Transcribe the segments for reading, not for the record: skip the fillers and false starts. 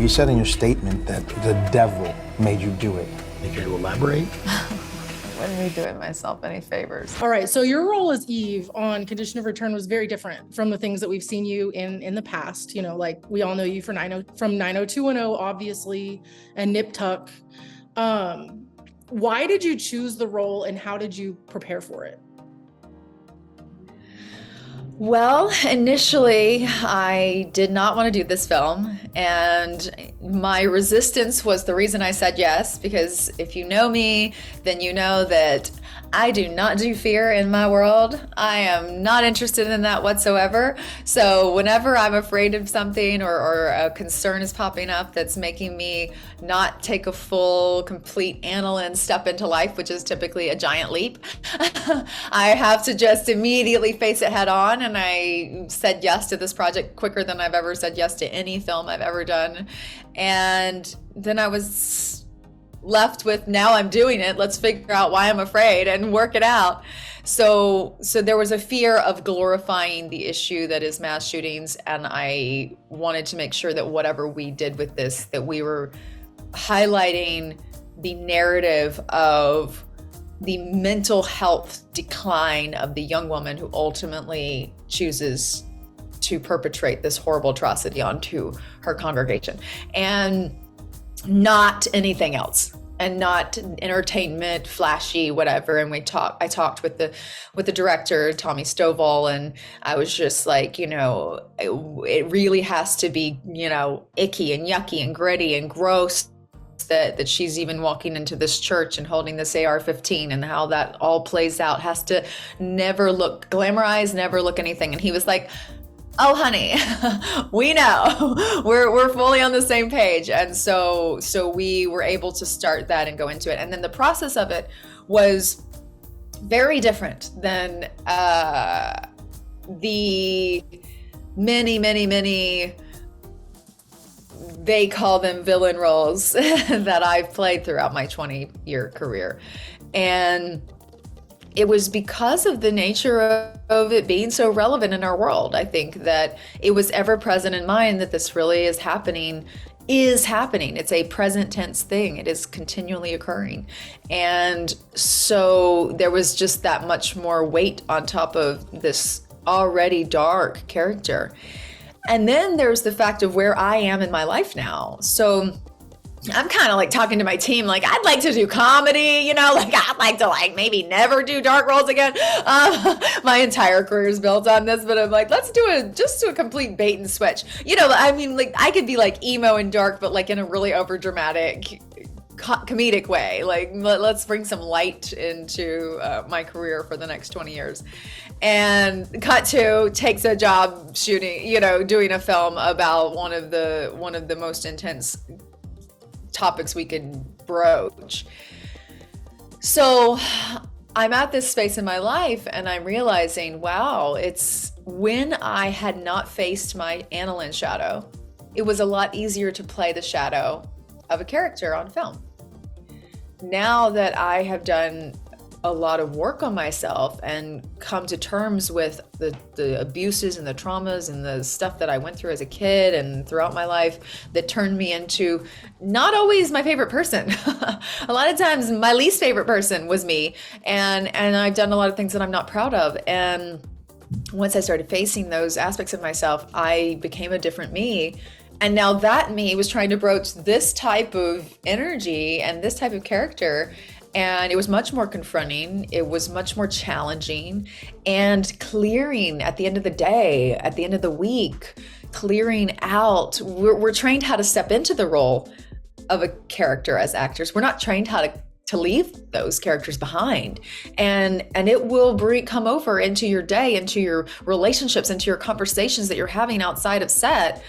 Eve, you said in your statement that the devil made you do it. You care to elaborate? Wouldn't be doing myself any favors. All right, so your role as Eve on Condition of Return was very different from the things that we've seen you in the past. You know, like we all know you from 90210, obviously, and Nip Tuck. Why did you choose the role and how did you prepare for it? Well, initially, I did not want to do this film, and my resistance was the reason I said yes, because if you know me, then you know that I do not do fear in my world. I am not interested in that whatsoever. So whenever I'm afraid of something or a concern is popping up that's making me not take a full, complete AnnaLynne step into life, which is typically a giant leap, I have to just immediately face it head on. And I said yes to this project quicker than I've ever said yes to any film I've ever done. And then I was left with, now I'm doing it, let's figure out why I'm afraid and work it out. So there was a fear of glorifying the issue that is mass shootings, and I wanted to make sure that whatever we did with this, that we were highlighting the narrative of the mental health decline of the young woman who ultimately chooses to perpetrate this horrible atrocity onto her congregation, and not anything else, and not entertainment, flashy, whatever. And I talked with the director, Tommy Stovall, and I was just like, you know, it really has to be, you know, icky and yucky and gritty and gross, that she's even walking into this church and holding this AR-15, and how that all plays out has to never look glamorized, never look anything. And he was like, oh, honey, we know, we're fully on the same page. And so we were able to start that and go into it. And then the process of it was very different than the many, they call them villain roles that I've played throughout my 20-year career. And it was because of the nature of it being so relevant in our world. I think that it was ever present in mind that this really is happening. It's a present tense thing. It is continually occurring. And so there was just that much more weight on top of this already dark character. And then there's the fact of where I am in my life now. So I'm kind of like talking to my team, like, I'd like to do comedy, you know, like I'd like to like maybe never do dark roles again. My entire career is built on this, but I'm like, let's do a complete bait and switch. You know, I mean, like I could be like emo and dark, but like in a really over dramatic comedic way. Like let's bring some light into my career for the next 20 years. And cut to takes a job shooting, you know, doing a film about one of the most intense topics we could broach. So I'm at this space in my life and I'm realizing, wow, it's when I had not faced my AnnaLynne shadow, it was a lot easier to play the shadow of a character on film. Now that I have done a lot of work on myself and come to terms with the abuses and the traumas and the stuff that I went through as a kid and throughout my life that turned me into not always my favorite person. A lot of times my least favorite person was me, and I've done a lot of things that I'm not proud of. And once I started facing those aspects of myself, I became a different me. And now that me was trying to broach this type of energy and this type of character. And it was much more confronting. It was much more challenging and clearing at the end of the day, at the end of the week, clearing out. We're trained how to step into the role of a character as actors. We're not trained how to leave those characters behind. And it will come over into your day, into your relationships, into your conversations that you're having outside of set.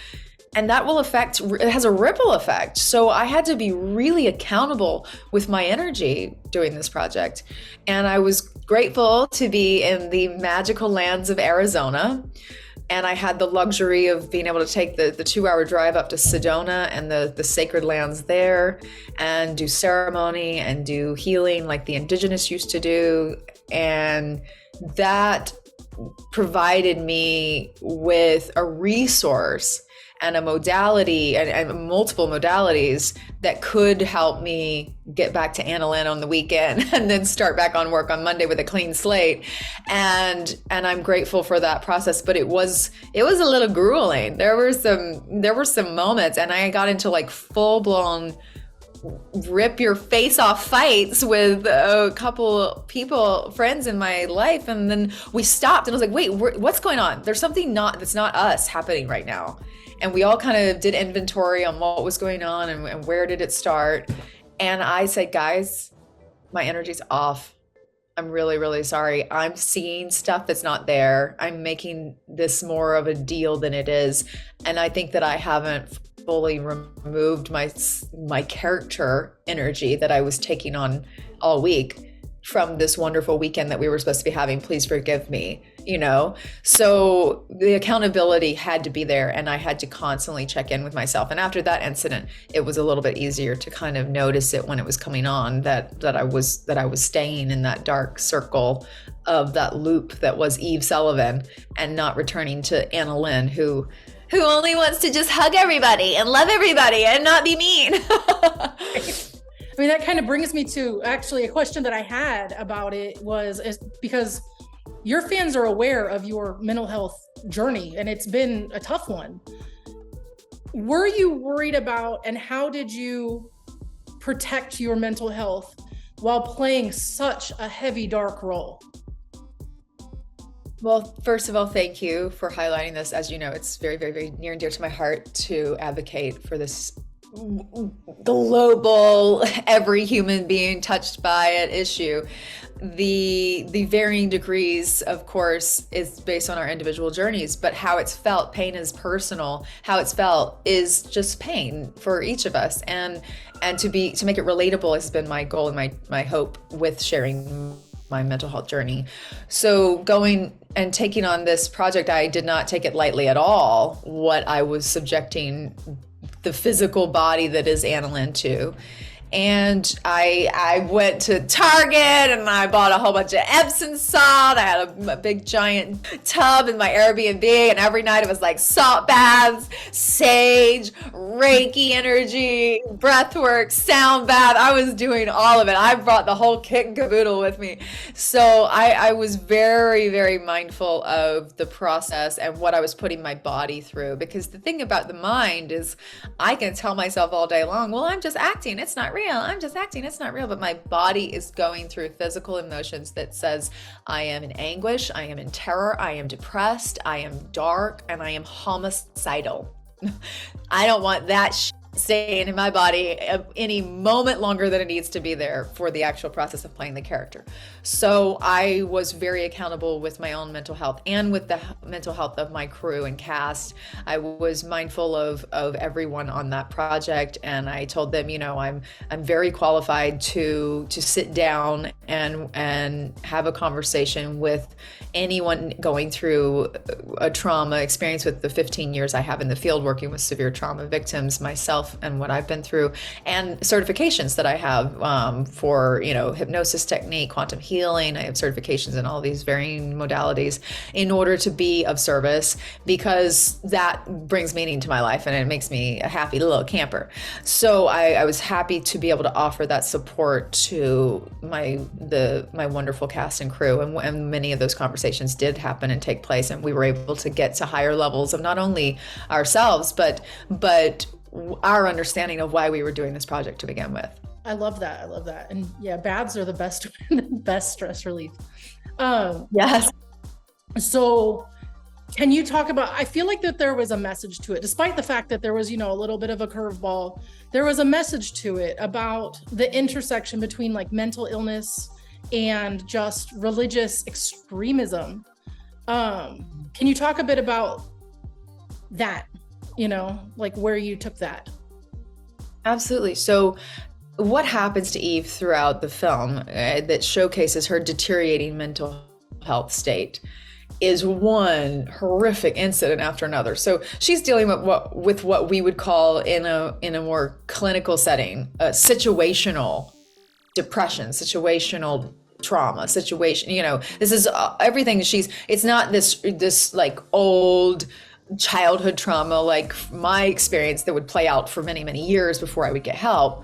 And that it has a ripple effect. So I had to be really accountable with my energy doing this project. And I was grateful to be in the magical lands of Arizona. And I had the luxury of being able to take the 2-hour drive up to Sedona and the sacred lands there and do ceremony and do healing like the indigenous used to do. And that provided me with a resource a modality and multiple modalities that could help me get back to AnnaLynne on the weekend and then start back on work on Monday with a clean slate. And I'm grateful for that process, but it was a little grueling. There were some moments, and I got into like full blown rip your face off fights with a couple people, friends in my life. And then we stopped and I was like, wait, what's going on? There's something that's not us happening right now. And we all kind of did inventory on what was going on and where did it start. And I said, guys, my energy's off. I'm really, really sorry. I'm seeing stuff that's not there. I'm making this more of a deal than it is. And I think that I haven't fully removed my character energy that I was taking on all week from this wonderful weekend that we were supposed to be having. Please forgive me, So the accountability had to be there, and I had to constantly check in with myself. And after that incident, it was a little bit easier to kind of notice it when it was coming on, that I was staying in that dark circle of that loop that was Eve Sullivan, and not returning to AnnaLynne, who only wants to just hug everybody and love everybody and not be mean. I mean, that kind of brings me to actually a question that I had about it is because your fans are aware of your mental health journey, and it's been a tough one. Were you worried about, and how did you protect your mental health while playing such a heavy, dark role? Well, first of all, thank you for highlighting this. As you know, it's very, very, very near and dear to my heart to advocate for this global, every human being touched by it issue. The varying degrees, of course, is based on our individual journeys, but how it's felt, pain is personal. How it's felt is just pain for each of us. And to make it relatable has been my goal and my hope with sharing my mental health journey. So going and taking on this project, I did not take it lightly at all, what I was subjecting the physical body that is AnnaLynne to. And I went to Target and I bought a whole bunch of Epsom salt. I had a big giant tub in my Airbnb, and every night it was like salt baths, sage, Reiki energy, breath work, sound bath. I was doing all of it. I brought the whole kit and caboodle with me. So I was very, very mindful of the process and what I was putting my body through. Because the thing about the mind is I can tell myself all day long, well, I'm just acting. It's not real. I'm just acting. It's not real. But my body is going through physical emotions that says I am in anguish. I am in terror. I am depressed. I am dark, and I am homicidal. I don't want that staying in my body any moment longer than it needs to be there for the actual process of playing the character. So I was very accountable with my own mental health and with the mental health of my crew and cast. I was mindful of everyone on that project, and I told them, I'm very qualified to sit down and have a conversation with anyone going through a trauma experience with the 15 years I have in the field working with severe trauma victims myself and what I've been through, and certifications that I have for, hypnosis technique, quantum healing. I have certifications in all these varying modalities in order to be of service, because that brings meaning to my life and it makes me a happy little camper. So I was happy to be able to offer that support to my wonderful cast and crew, and many of those conversations did happen and take place, and we were able to get to higher levels of not only ourselves but our understanding of why we were doing this project to begin with. I love that. And yeah, baths are the best stress relief. Yes. So can you talk about, I feel like that there was a message to it, despite the fact that there was, a little bit of a curveball, there was a message to it about the intersection between like mental illness and just religious extremism. Can you talk a bit about that? Like where you took that? Absolutely. So what happens to Eve throughout the film that showcases her deteriorating mental health state is one horrific incident after another. So she's dealing with what we would call in a more clinical setting, situational depression, situational trauma, situation, this is everything. It's not this like old childhood trauma, like my experience that would play out for many, many years before I would get help.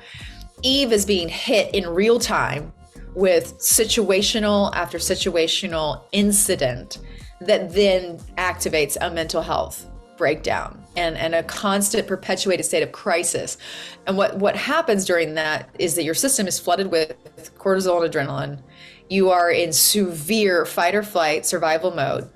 Eve is being hit in real time with situational after situational incident that then activates a mental health breakdown and a constant perpetuated state of crisis. And what happens during that is that your system is flooded with cortisol and adrenaline. You are in severe fight or flight survival mode.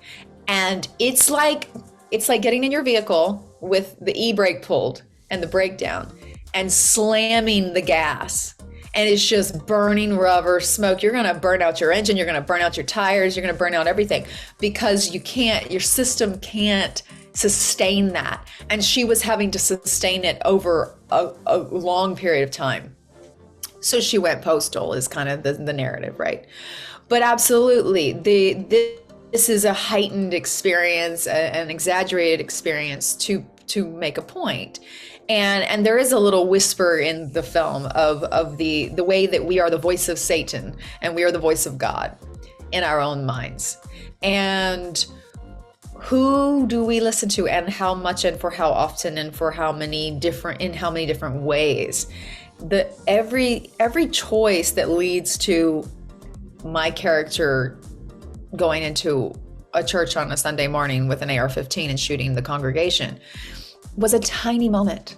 And it's like getting in your vehicle with the e-brake pulled and the brake down and slamming the gas. And it's just burning rubber, smoke. You're going to burn out your engine. You're going to burn out your tires. You're going to burn out everything because your system can't sustain that. And she was having to sustain it over a long period of time. So she went postal is kind of the narrative, right? But absolutely, this is a heightened experience, an exaggerated experience to make a point. And there is a little whisper in the film of the way that we are the voice of Satan and we are the voice of God in our own minds. And who do we listen to, and how much, and for how often, and for how many different ways? Every choice that leads to my character going into a church on a Sunday morning with an AR-15 and shooting the congregation was a tiny moment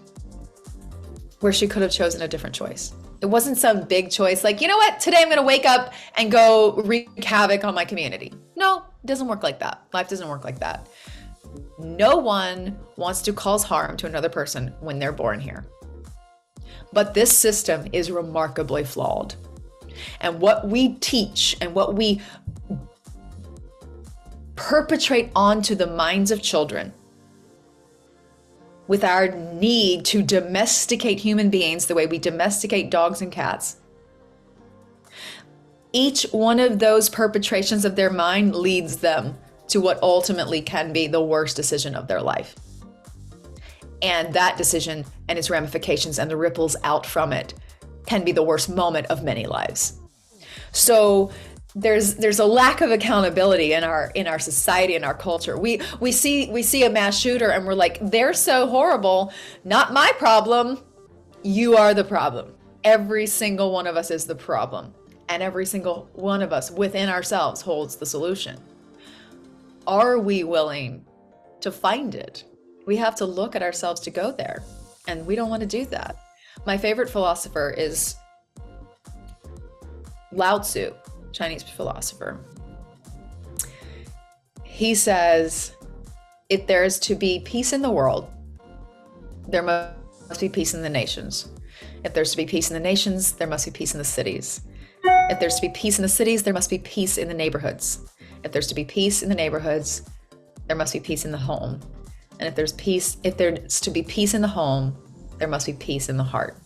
where she could have chosen a different choice. It wasn't some big choice like, you know what, today I'm going to wake up and go wreak havoc on my community. No, it doesn't work like that. Life doesn't work like that. No one wants to cause harm to another person when they're born here. But this system is remarkably flawed. And what we teach and what we perpetrate onto the minds of children with our need to domesticate human beings the way we domesticate dogs and cats. Each one of those perpetrations of their mind leads them to what ultimately can be the worst decision of their life. And that decision and its ramifications and the ripples out from it can be the worst moment of many lives. So there's a lack of accountability in our society and our culture. We see a mass shooter and we're like, they're so horrible, not my problem. You are the problem. Every single one of us is the problem, and every single one of us within ourselves holds the solution. Are we willing to find it? We have to look at ourselves to go there, and we don't want to do that. My favorite philosopher is Lao Tzu, Chinese philosopher. He says, if there is to be peace in the world, there must be peace in the nations. If there's to be peace in the nations, there must be peace in the cities. If there's to be peace in the cities, there must be peace in the neighborhoods. If there's to be peace in the neighborhoods, there must be peace in the home. And if there's to be peace in the home, there must be peace in the heart.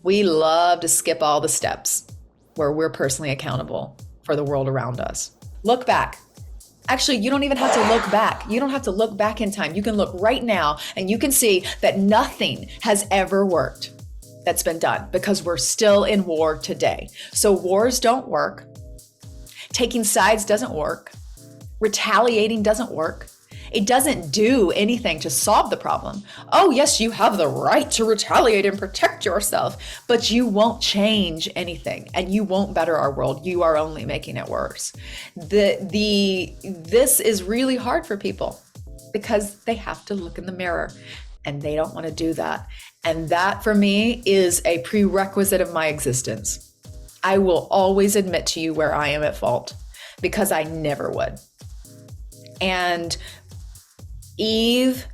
We love to skip all the steps where we're personally accountable for the world around us. Look back. Actually, you don't even have to look back. You don't have to look back in time. You can look right now and you can see that nothing has ever worked that's been done because we're still in war today. So wars don't work. Taking sides doesn't work. Retaliating doesn't work. It doesn't do anything to solve the problem. Oh, yes, you have the right to retaliate and protect yourself, but you won't change anything and you won't better our world. You are only making it worse. This is really hard for people because they have to look in the mirror and they don't want to do that. And that for me is a prerequisite of my existence. I will always admit to you where I am at fault because I never would. And Eve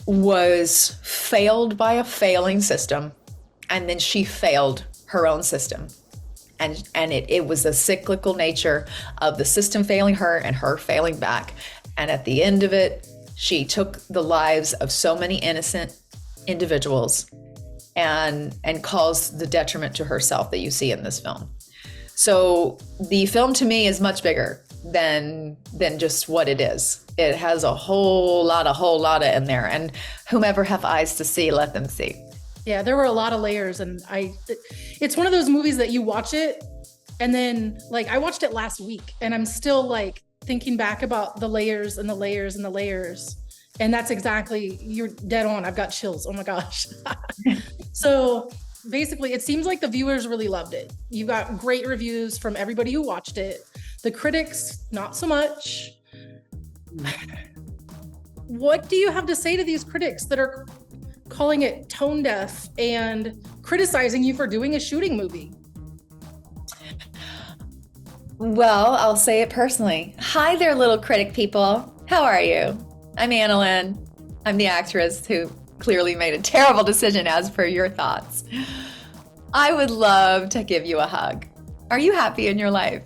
was failed by a failing system, and then she failed her own system. And it was the cyclical nature of the system failing her and her failing back. And at the end of it, she took the lives of so many innocent individuals and caused the detriment to herself that you see in this film. So the film to me is much bigger than just what it is. It has a whole lot of in there, and whomever have eyes to see, let them see. Yeah, there were a lot of layers, and it's one of those movies that you watch it and then like I watched it last week and I'm still like thinking back about the layers and the layers and the layers. And that's exactly, you're dead on. I've got chills. Oh my gosh. So basically, it seems like the viewers really loved it. You got great reviews from everybody who watched it. The critics, not so much. What do you have to say to these critics that are calling it tone deaf and criticizing you for doing a shooting movie? Well, I'll say it personally. Hi there, little critic people. How are you? I'm AnnaLynne. I'm the actress who clearly made a terrible decision as per your thoughts. I would love to give you a hug. Are you happy in your life?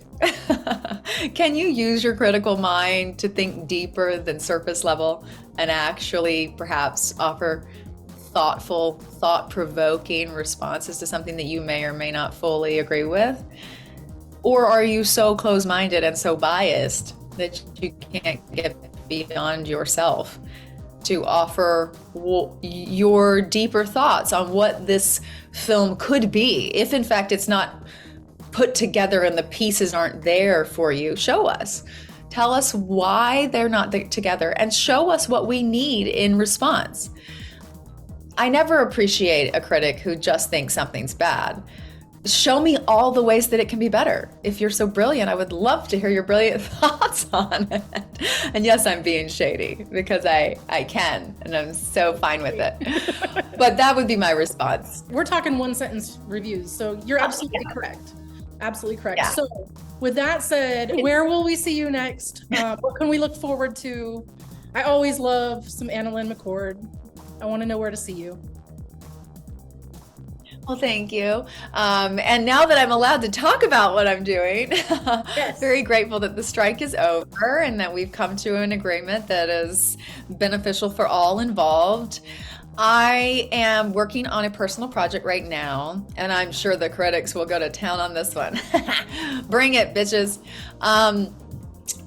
Can you use your critical mind to think deeper than surface level and actually perhaps offer thoughtful, thought-provoking responses to something that you may or may not fully agree with? Or are you so close-minded and so biased that you can't get beyond yourself to offer your deeper thoughts on what this film could be? If in fact it's not put together and the pieces aren't there for you, show us. Tell us why they're not together and show us what we need in response. I never appreciate a critic who just thinks something's bad. Show me all the ways that it can be better. If you're so brilliant, I would love to hear your brilliant thoughts on it. And yes, I'm being shady because I can, and I'm so fine with it. But that would be my response. We're talking one sentence reviews, so you're absolutely correct. Absolutely correct. Yeah. So with that said, where will we see you next? What can we look forward to? I always love some AnnaLynne McCord. I want to know where to see you. Well, thank you. And now that I'm allowed to talk about what I'm doing, Yes. very grateful that the strike is over and that we've come to an agreement that is beneficial for all involved. I am working on a personal project right now, and I'm sure the critics will go to town on this one. Bring it, bitches.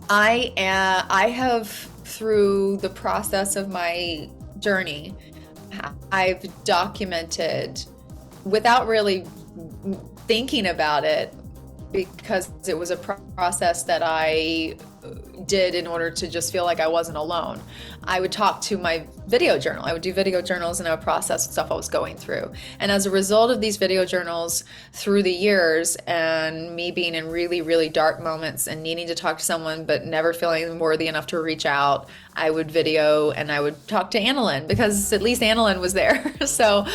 I have, through the process of my journey, I've documented without really thinking about it, because it was a process that I did in order to just feel like I wasn't alone. I would talk to my video journal. I would do video journals and I would process stuff I was going through. And as a result of these video journals through the years and me being in really, really dark moments and needing to talk to someone but never feeling worthy enough to reach out, I would video and I would talk to AnnaLynne, because at least AnnaLynne was there. So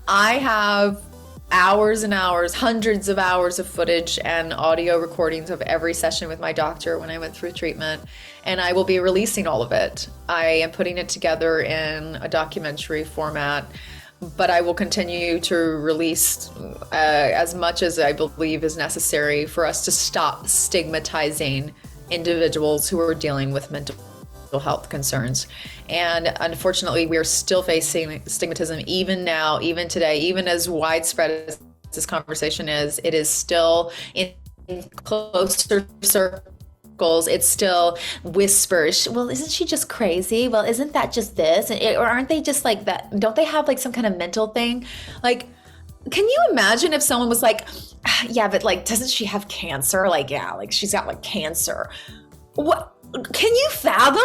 I have hours and hours, hundreds of hours of footage and audio recordings of every session with my doctor when I went through treatment, and I will be releasing all of it. I am putting it together in a documentary format, but I will continue to release as much as I believe is necessary for us to stop stigmatizing individuals who are dealing with mental health concerns. And unfortunately, we are still facing stigmatism even now, even today, even as widespread as this conversation is. It is still in closer circles. It's still whispers. Well, isn't she just crazy? Well, isn't that just this? Or aren't they just like that? Don't they have like some kind of mental thing? Like, can you imagine if someone was like, yeah, but like, doesn't she have cancer? Like, yeah, like she's got like cancer. What? Can you fathom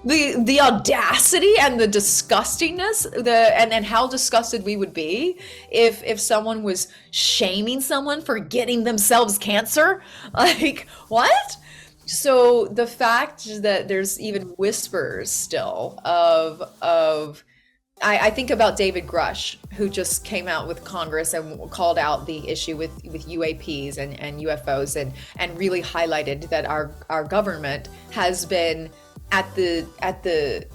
the audacity and the disgustingness, and how disgusted we would be if someone was shaming someone for getting themselves cancer? Like, what? So the fact that there's even whispers still of I think about David Grush, who just came out with Congress and called out the issue with UAPs and UFOs and really highlighted that our government has been at the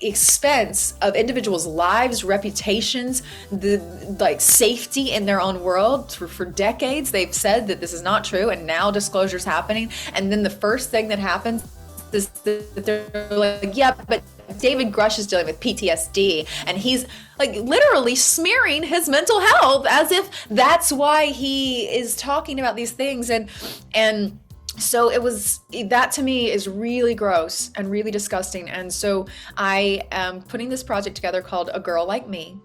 expense of individuals' lives, reputations, the like safety in their own world for decades. They've said that this is not true, and now disclosure's happening. And then the first thing that happens is that they're like, yeah, but David Grush is dealing with PTSD, and he's like literally smearing his mental health as if that's why he is talking about these things. And so that to me is really gross and really disgusting. And so I am putting this project together called A Girl Like Me.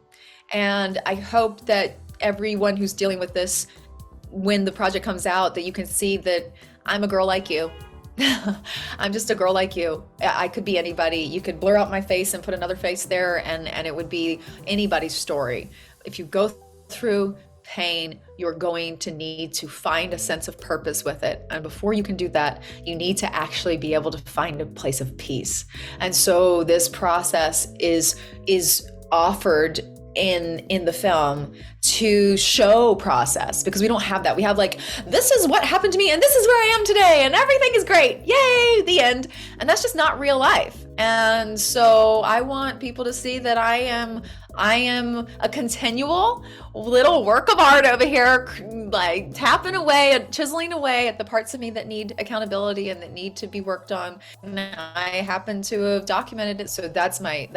And I hope that everyone who's dealing with this, when the project comes out, that you can see that I'm a girl like you. I'm just a girl like you. I could be anybody. You could blur out my face and put another face there, and it would be anybody's story. If you go through pain, you're going to need to find a sense of purpose with it. And before you can do that, you need to actually be able to find a place of peace. And so this process is offered in the film to show process, because we don't have that. We have like, this is what happened to me and this is where I am today and everything is great, yay, the end. And that's just not real life. And so I want people to see that I am a continual little work of art over here, like tapping away and chiseling away at the parts of me that need accountability and that need to be worked on. And I happen to have documented it. So that's my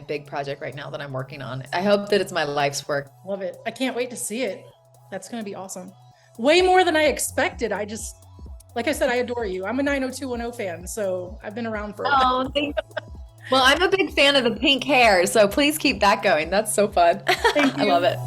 big project right now that I'm working on. I hope that it's my life's work. Love it. I can't wait to see it. That's going to be awesome. Way more than I expected. Like I said, I adore you. I'm a 90210 fan, so I've been around for a while. Oh, thank you. Well, I'm a big fan of the pink hair, so please keep that going. That's so fun. Thank you. I love it.